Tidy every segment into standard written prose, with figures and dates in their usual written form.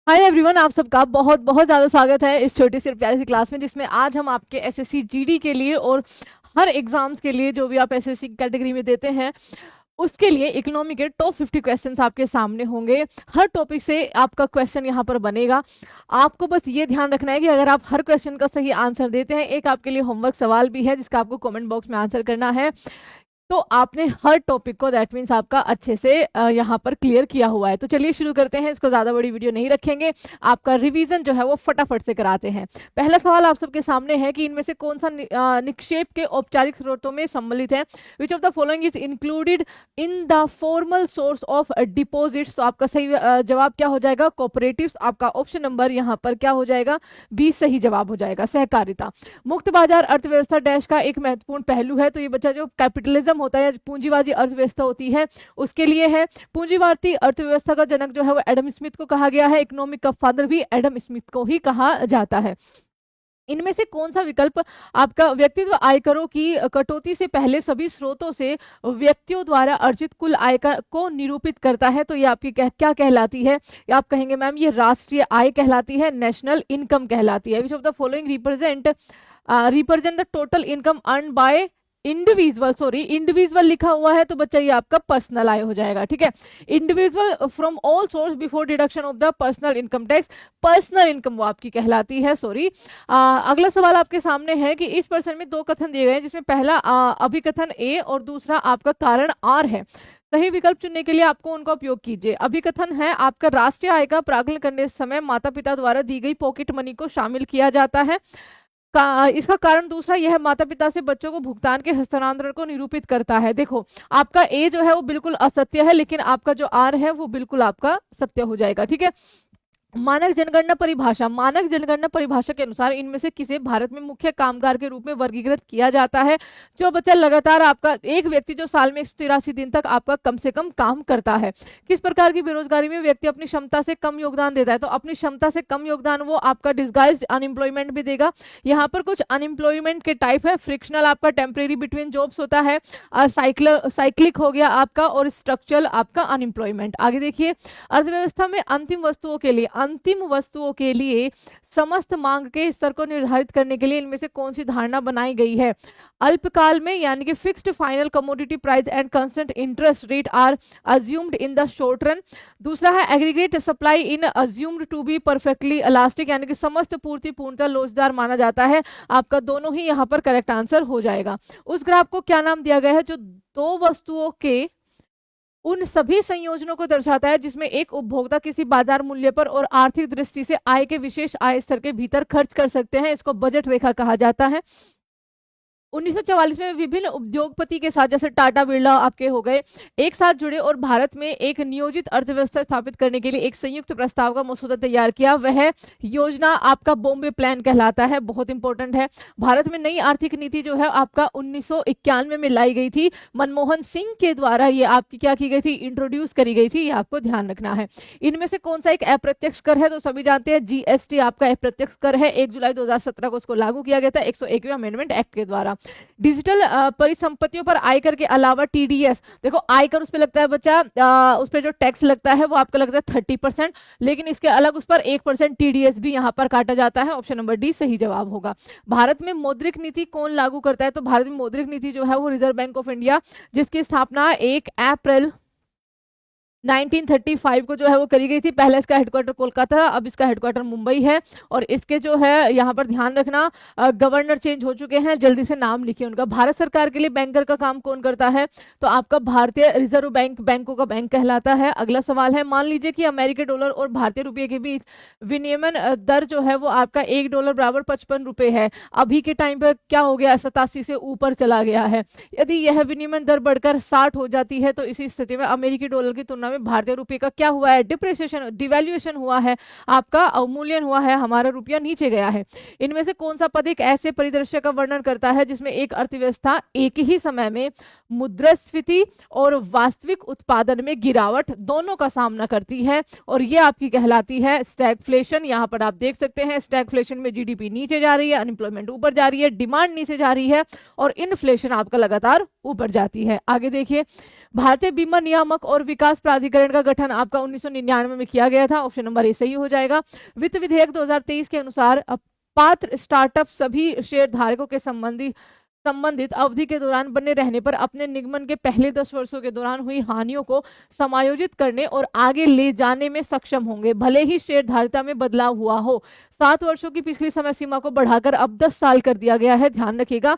Hi everyone, आप सबका बहुत बहुत ज़्यादा स्वागत है इस छोटी सी प्यारी सी क्लास में, जिसमें आज हम आपके एसएससी जीडी के लिए और हर एग्जाम्स के लिए जो भी आप एसएससी कैटेगरी में देते हैं उसके लिए इकोनॉमी के टॉप 50 क्वेश्चंस आपके सामने होंगे। हर टॉपिक से आपका क्वेश्चन यहाँ पर बनेगा। आपको बस ये ध्यान रखना है कि अगर आप हर क्वेश्चन का सही आंसर देते हैं, एक आपके लिए होमवर्क सवाल भी है जिसका आपको कमेंट बॉक्स में आंसर करना है। तो आपने हर टॉपिक को दैट मीन्स आपका अच्छे से यहाँ पर क्लियर किया हुआ है। तो चलिए शुरू करते हैं, इसको ज़्यादा बड़ी वीडियो नहीं रखेंगे, आपका रिवीजन जो है वो फटाफट से कराते हैं। पहला सवाल आप सबके सामने है कि इनमें से कौन सा निक्षेप के औपचारिक स्रोतों में सम्मिलित है। Which of the following is included in the formal source of deposits. तो आपका सही जवाब क्या हो जाएगा? कोऑपरेटिव्स। आपका ऑप्शन नंबर यहाँ पर क्या हो जाएगा? बी सही जवाब हो जाएगा, सहकारिता। मुक्त बाजार अर्थव्यवस्था डैश का एक महत्वपूर्ण पहलू है। तो ये बच्चा जो कैपिटलिज्म होता है, पूंजीवादी अर्थव्यवस्था होती है, उसके लिए है। पूंजीवादी अर्थव्यवस्था का जनक जो है वो एडम स्मिथ को कहा गया है। इकोनॉमिक का फादर भी एडम स्मिथ को ही कहा जाता है। इनमें से कौन सा विकल्प आपका व्यक्तित्व आयकरों की कटौती से पहले सभी स्रोतों से व्यक्तियों द्वारा अर्जित कुल आय को निरूपित करता है? तो ये आपकी क्या कहलाती है? या आप कहेंगे मैम ये राष्ट्रीय आय कहलाती है, नेशनल इनकम कहलाती है। Which of the following represent the total income earn by individual लिखा हुआ है तो बच्चा ये आपका पर्सनल आय हो जाएगा। ठीक है, individual from all source before deduction of the personal income tax, personal income वो आपकी कहलाती है। अगला सवाल आपके सामने है कि इस प्रश्न में दो कथन दिए गए हैं, जिसमें पहला अभिकथन ए और दूसरा आपका कारण आर है। सही विकल्प चुनने के लिए आपको उनका उपयोग कीजिए। अभिकथन है आपका राष्ट्रीय आय का प्राकलन करने समय माता पिता द्वारा दी गई पॉकेट मनी को शामिल किया जाता है। इसका कारण दूसरा यह माता पिता से बच्चों को भुगतान के हस्तांतरण को निरूपित करता है। देखो आपका ए जो है वो बिल्कुल असत्य है, लेकिन आपका जो आर है वो बिल्कुल आपका सत्य हो जाएगा। ठीक है, मानक जनगणना परिभाषा के अनुसार इनमें से किसे भारत में मुख्य कामगार के रूप में वर्गीकृत किया जाता है? जो बच्चा लगातार आपका एक व्यक्ति जो साल में 183 दिन तक आपका कम से कम काम करता है। किस प्रकार की बेरोजगारी में व्यक्ति अपनी क्षमता से कम योगदान देता है? तो अपनी क्षमता से कम योगदान वो आपका डिस्गाइज्ड अनएम्प्लॉयमेंट भी देगा। यहाँ पर कुछ अनएम्प्लॉयमेंट के टाइप है। फ्रिक्शनल आपका टेम्परेरी बिटवीन जॉब्स होता है, साइक्लिक हो गया आपका, और स्ट्रक्चरल आपका अनएम्प्लॉयमेंट। आगे देखिए, अर्थव्यवस्था में अंतिम वस्तुओं के लिए समस्त मांग के स्तर को निर्धारित करने के लिए इनमें से कौन सी धारणा बनाई गई है? अल्पकाल में यानी कि fixed final commodity price and constant interest rate are assumed in the short run. दूसरा है aggregate supply in assumed to be perfectly elastic, यानी कि समस्त पूर्ति पूर्णतः लोचदार माना जाता है। आपका दोनों ही यहाँ पर करेक्ट आंसर हो जाएगा। उस ग्राफ को क्या नाम दिया गया है? जो दो वस्तुओं के उन सभी संयोजनों को दर्शाता है जिसमें एक उपभोक्ता किसी बाजार मूल्य पर और आर्थिक दृष्टि से आय के विशेष आय स्तर के भीतर खर्च कर सकते हैं। इसको बजट रेखा कहा जाता है। 1944 में विभिन्न उद्योगपति के साथ, जैसे टाटा बिरला आपके हो गए, एक साथ जुड़े और भारत में एक नियोजित अर्थव्यवस्था स्थापित करने के लिए एक संयुक्त प्रस्ताव का मसौदा तैयार किया। वह योजना आपका बॉम्बे प्लान कहलाता है, बहुत इंपॉर्टेंट है। भारत में नई आर्थिक नीति जो है आपका 1991 में लाई गई थी, मनमोहन सिंह के द्वारा ये आपकी क्या की गई थी? इंट्रोड्यूस करी गई थी। ये आपको ध्यान रखना है। इनमें से कौन सा एक अप्रत्यक्ष कर है? तो सभी जानते हैं जीएसटी आपका अप्रत्यक्ष कर है। 1 जुलाई 2017 को उसको लागू किया गया था 101वें अमेंडमेंट एक्ट के द्वारा। डिजिटल परिसंपत्तियों पर आयकर के अलावा टीडीएस, देखो आयकर उस पर लगता है बच्चा, उस पर जो टैक्स लगता है वो आपका लगता है 30%, लेकिन इसके अलग उस पर 1% टीडीएस भी यहाँ पर काटा जाता है। ऑप्शन नंबर डी सही जवाब होगा। भारत में मौद्रिक नीति कौन लागू करता है? तो भारत में मौद्रिक नीति जो है वो रिजर्व बैंक ऑफ इंडिया, जिसकी स्थापना 1 अप्रैल 1935 को जो है वो करी गई थी। पहले इसका हेडक्वार्टर कोलकाता, अब इसका हेडक्वार्टर मुंबई है। और इसके जो है यहाँ पर ध्यान रखना, गवर्नर चेंज हो चुके हैं, जल्दी से नाम लिखिए उनका। भारत सरकार के लिए बैंकर का काम कौन करता है? तो आपका भारतीय रिजर्व बैंक बैंकों का बैंक कहलाता है। अगला सवाल है, मान लीजिए कि अमेरिकी डॉलर और भारतीय रुपये के बीच विनिमय दर जो है वो आपका $1 बराबर 55 रुपये है। अभी के टाइम पर क्या हो गया? 87 से ऊपर चला गया है। यदि यह विनिमय दर बढ़कर 60 हो जाती है तो इसी स्थिति में अमेरिकी डॉलर की तुलना में भारतीय रुपये का क्या हुआ है? डिप्रिसिएशन, डिवैल्यूएशन हुआ है, आपका अवमूल्यन हुआ है, हमारा रुपया नीचे गया है। इनमें से कौन सा पद एक ऐसे परिदृश्य का वर्णन करता है जिसमें एक अर्थव्यवस्था एक ही समय में मुद्रास्फीति और वास्तविक उत्पादन में गिरावट दोनों का सामना करती है? और ये आपकी कहलाती है स्टैगफ्लेशन। यहाँ पर आप देख सकते हैं स्टैगफ्लेशन में जीडीपी नीचे जा रही है, अनएम्प्लॉयमेंट ऊपर जा रही है, डिमांड नीचे जा रही है और इन्फ्लेशन आपका लगातार ऊपर जाती है। आगे देखिए, भारतीय बीमा नियामक और विकास प्राधिकरण का गठन आपका 1999 में किया गया था, ऑप्शन नंबर ए सही हो जाएगा। वित्त विधेयक 2023 के अनुसार पात्र स्टार्टअप सभी शेयर धारकों के संबंधित अवधि के दौरान बने रहने पर अपने निगमन के पहले 10 वर्षों के दौरान हुई हानियों को समायोजित करने और आगे ले जाने में सक्षम होंगे, भले ही शेयर धारिता में बदलाव हुआ हो। 7 वर्षों की पिछली समय सीमा को बढ़ाकर अब 10 साल कर दिया गया है, ध्यान रखिएगा।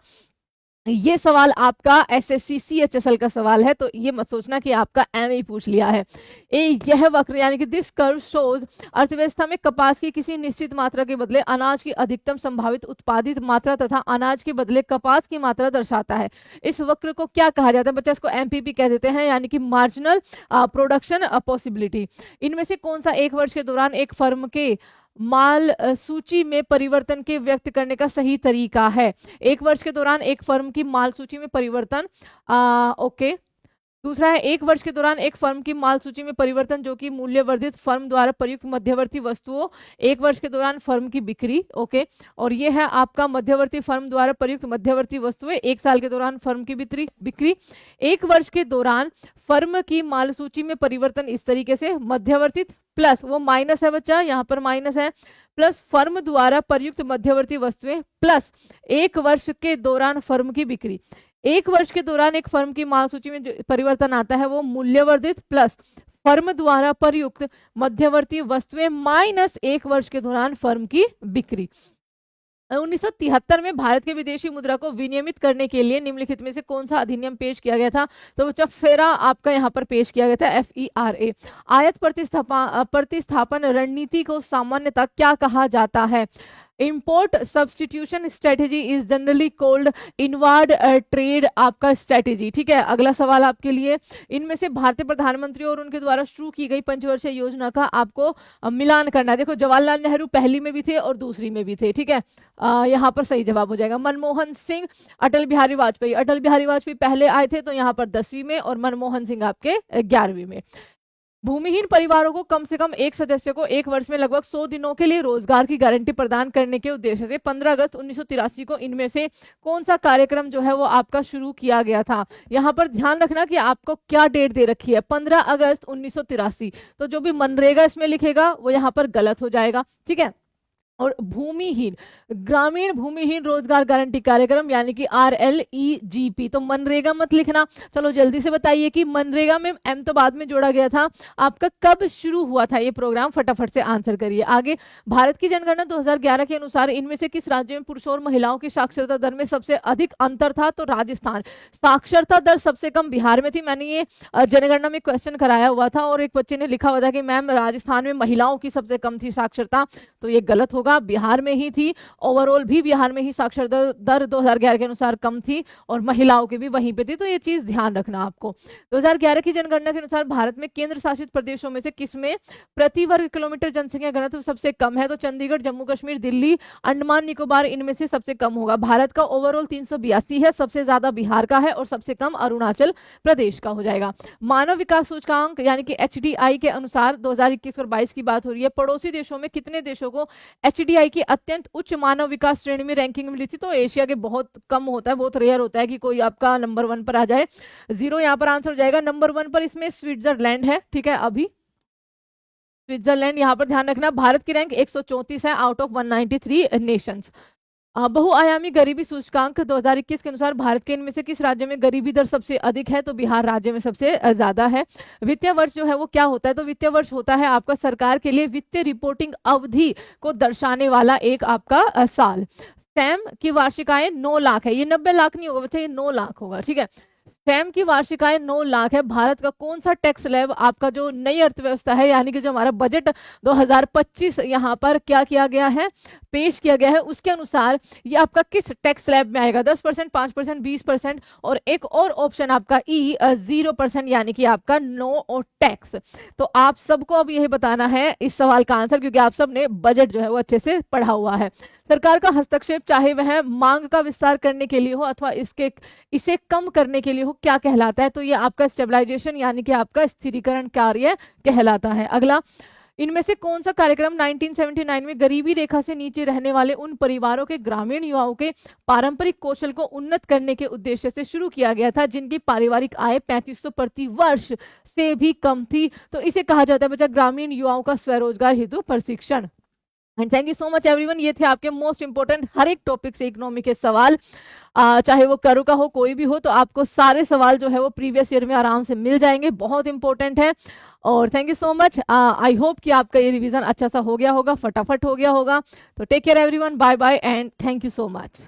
ये सवाल आपका एसएससी सीएचएसएल का सवाल है, तो ये मत सोचना कि आपका एम ही पूछ लिया है। यह वक्र यानी कि दिस कर्व शोज अर्थव्यवस्था में कपास की किसी निश्चित मात्रा के बदले अनाज की अधिकतम संभावित उत्पादित मात्रा तथा अनाज के बदले कपास की मात्रा दर्शाता है। इस वक्र को क्या कहा जाता है बच्चा? इसको एमपीपी कह देते हैं, यानी कि मार्जिनल प्रोडक्शन पॉसिबिलिटी। इनमें से कौन सा एक वर्ष के दौरान एक फर्म के माल सूची में परिवर्तन के व्यक्त करने का सही तरीका है? एक वर्ष के दौरान एक फर्म की माल सूची में परिवर्तन, ओके। दूसरा है एक वर्ष के दौरान एक फर्म की माल सूची में परिवर्तन जो कि मूल्यवर्धित फर्म द्वारा प्रयुक्त मध्यवर्ती वस्तुओं, एक वर्ष के दौरान फर्म की बिक्री, ओके। और ये है आपका मध्यवर्ती फर्म द्वारा प्रयुक्त मध्यवर्ती वस्तुएं, एक साल के दौरान फर्म की बिक्री। एक वर्ष के दौरान फर्म की माल सूची में परिवर्तन इस तरीके से, मध्यवर्ती प्लस वो माइनस है बच्चा, यहाँ पर माइनस है, प्लस फर्म द्वारा प्रयुक्त मध्यवर्ती वस्तुएं प्लस एक वर्ष के दौरान फर्म की बिक्री। एक वर्ष के दौरान एक फर्म की माल सूची में जो परिवर्तन आता है वो मूल्यवर्धित प्लस फर्म द्वारा प्रयुक्त मध्यवर्ती वस्तुएं माइनस एक वर्ष के दौरान फर्म की बिक्री। 1973 में भारत के विदेशी मुद्रा को विनियमित करने के लिए निम्नलिखित में से कौन सा अधिनियम पेश किया गया था? तो बच्चा फेरा आपका यहाँ पर पेश किया गया था, FERA। आयत प्रतिस्थापन रणनीति को सामान्यतः क्या कहा जाता है? Import substitution strategy is generally cold inward trade आपका स्ट्रेटेजी। ठीक है, अगला सवाल आपके लिए, इनमें से भारतीय प्रधानमंत्री और उनके द्वारा शुरू की गई पंचवर्षीय योजना का आपको मिलान करना है। देखो जवाहरलाल नेहरू पहली में भी थे और दूसरी में भी थे। ठीक है, यहाँ पर सही जवाब हो जाएगा मनमोहन सिंह, अटल बिहारी वाजपेयी। अटल बिहारी वाजपेयी पहले आए थे तो यहाँ पर 10वीं में और मनमोहन सिंह आपके 11वीं में। भूमिहीन परिवारों को कम से कम एक सदस्य को एक वर्ष में लगभग 100 दिनों के लिए रोजगार की गारंटी प्रदान करने के उद्देश्य से 15 अगस्त 1983 को इनमें से कौन सा कार्यक्रम जो है वो आपका शुरू किया गया था? यहाँ पर ध्यान रखना कि आपको क्या डेट दे रखी है, 15 अगस्त 1983। तो जो भी मनरेगा इसमें लिखेगा वो यहाँ पर गलत हो जाएगा। ठीक है, और भूमिहीन ग्रामीण भूमिहीन रोजगार गारंटी कार्यक्रम यानी कि RLEGP, तो मनरेगा मत लिखना। चलो जल्दी से बताइए कि मनरेगा में एम तो बाद में जोड़ा गया था, आपका कब शुरू हुआ था ये प्रोग्राम? फटाफट से आंसर करिए। आगे, भारत की जनगणना 2011 के अनुसार इनमें से किस राज्य में पुरुषों और महिलाओं की साक्षरता दर में सबसे अधिक अंतर था? तो राजस्थान। साक्षरता दर सबसे कम बिहार में थी। मैंने ये जनगणना में क्वेश्चन कराया हुआ था और एक बच्चे ने लिखा हुआ था कि मैम राजस्थान में महिलाओं की सबसे कम थी साक्षरता, तो ये गलत होगा, बिहार में ही थी। ओवरऑल भी बिहार में ही साक्षरता दर 2011 के अनुसार कम थी और महिलाओं की भी वहीं पे थी, तो ये चीज ध्यान रखना आपको। 2011 की जनगणना के अनुसार भारत में केंद्र शासित प्रदेशों में से किसमें प्रति वर्ग किलोमीटर जनसंख्या घनत्व सबसे कम है? तो चंडीगढ़, जम्मू कश्मीर, दिल्ली, अंडमान निकोबार, इनमें से सबसे कम होगा। भारत का ओवरऑल 382 है, सबसे ज्यादा बिहार का है और सबसे कम अरुणाचल प्रदेश का हो जाएगा। मानव विकास सूचकांक यानी कि HDI के अनुसार 2021 और 22 की बात हो रही है, पड़ोसी देशों में कितने देशों को HDI की अत्यंत उच्च मानव विकास श्रेणी में रैंकिंग मिली थी? तो एशिया के बहुत कम होता है, बहुत रेयर होता है कि कोई आपका नंबर 1 पर आ जाए। 0 यहाँ पर आंसर हो जाएगा। नंबर 1 पर इसमें स्विट्जरलैंड है। ठीक है, अभी स्विट्जरलैंड यहाँ पर ध्यान रखना। भारत की रैंक 134 है आउट ऑफ 193 नेशंस। बहुआयामी गरीबी सूचकांक 2021 के अनुसार भारत के इनमें से किस राज्य में गरीबी दर सबसे अधिक है? तो बिहार राज्य में सबसे ज्यादा है। वित्तीय वर्ष जो है वो क्या होता है? तो वित्तीय वर्ष होता है आपका सरकार के लिए वित्तीय रिपोर्टिंग अवधि को दर्शाने वाला एक आपका साल। सैम की वार्षिक आय 9 लाख है, ये 90 लाख नहीं होगा बच्चा, ये 9 लाख होगा। ठीक है, सैम की वार्षिक आय 9 लाख है। भारत का कौन सा टैक्स स्लैब आपका जो नई अर्थव्यवस्था है यानी कि जो हमारा बजट 2025 यहाँ पर क्या किया गया है, पेश किया गया है, उसके अनुसार ये आपका किस टैक्स स्लैब में आएगा? 10%, 5%, 20% और एक और ऑप्शन आपका E 0% यानी कि आपका नो टैक्स। तो आप सबको अब यही बताना है इस सवाल का आंसर, क्योंकि आप सबने बजट जो है वो अच्छे से पढ़ा हुआ है। सरकार का हस्तक्षेप चाहे वह मांग का विस्तार करने के लिए हो अथवा इसे कम करने के लिए हो, क्या कहलाता है? तो ये आपका स्टेबलाइजेशन यानी कि आपका स्थिरीकरण कार्य कहलाता है। अगला, इनमें से कौन सा कार्यक्रम 1979 में गरीबी रेखा से नीचे रहने वाले उन परिवारों के ग्रामीण युवाओं के पारंपरिक कौशल को उन्नत करने के उद्देश्य से शुरू किया गया था, जिनकी पारिवारिक आय 3500 प्रति वर्ष से भी कम थी? तो इसे कहा जाता है बच्चा ग्रामीण युवाओं का स्वरोजगार हेतु प्रशिक्षण। And thank you so much everyone. ये थे आपके मोस्ट इंपोर्टेंट हर एक टॉपिक से इकोनॉमी के सवाल, चाहे वो करो का हो कोई भी हो, तो आपको सारे सवाल जो है वो प्रीवियस ईयर में आराम से मिल जाएंगे, बहुत इंपॉर्टेंट है। और thank you so much. I hope कि आपका ये रिवीजन अच्छा सा हो गया होगा, फटाफट हो गया होगा। तो take care everyone, bye bye and thank you so much.